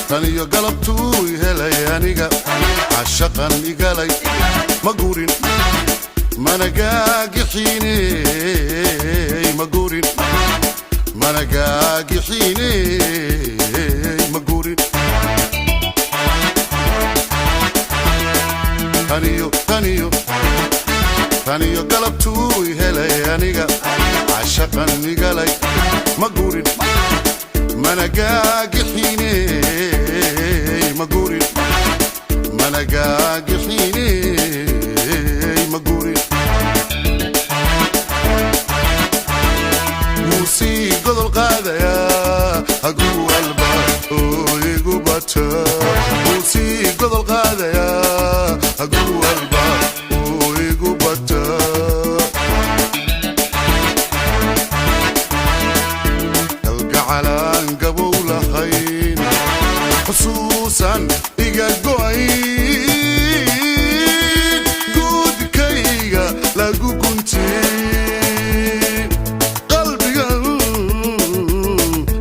taniyo galabtuu helay aniga cashaqan igalay maguurin managaagixiney maguurin managaagixiney maguurin taniyo galabtuu helay aniga cashaqan igalay maguurin managaagixiney maguurin managaagixiney maguurin muusii godol qaadayaa haguu walba oo igu bata muusii godol qaadayaa haguu walba oo igu bata kalgacalaan gabow lahayn xusuusan iga go'ayn guudkayga lagu guntay qalbiga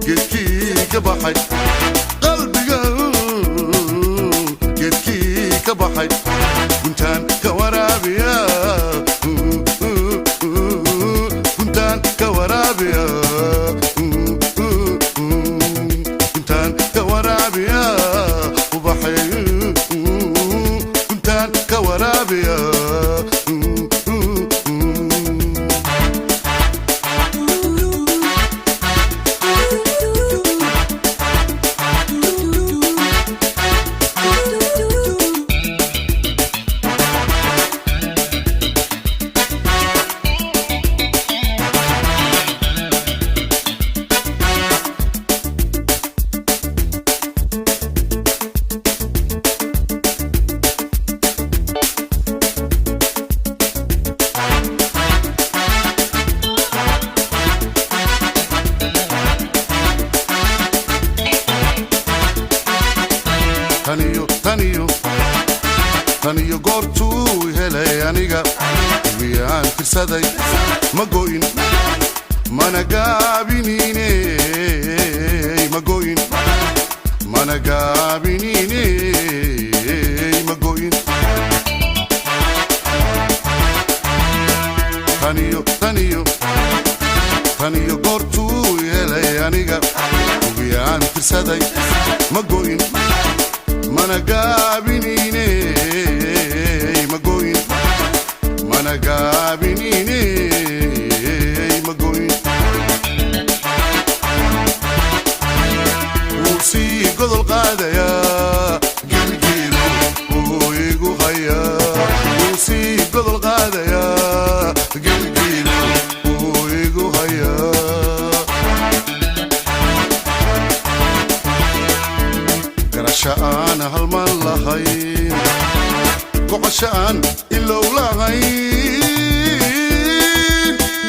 geedkii ka baxay qalbiga geedkii ka baxay guntaan ka waraabiya guntaan ka waraabiya guntaan ka waraabiya ubaxay guntaan ka waraabiya taniyo goortuu helay aniga wiyaan tirsaday ma go'in mana gaabiniiney ma go'in mana gaabiniiney ma go'in taniyo goortuu helay aniga wiyaan tirsaday ma go'in mana gaabiniiney ma go'in mana gaabiniiney ma go'in wuu sii godol qaadayaa gilgiilo wuu igu hayaa wuu sii godol qaadayaa gilgiilo wuu igu hayaa garasha'aan halman lahayn go'asha'aan ilow lahayn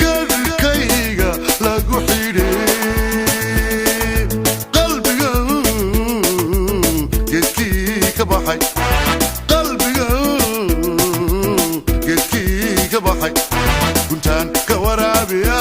garhkayga lagu xidhay qalbiga geedkii ka baxay qalbiga geedkii ka baxay guntaan ka waraabiya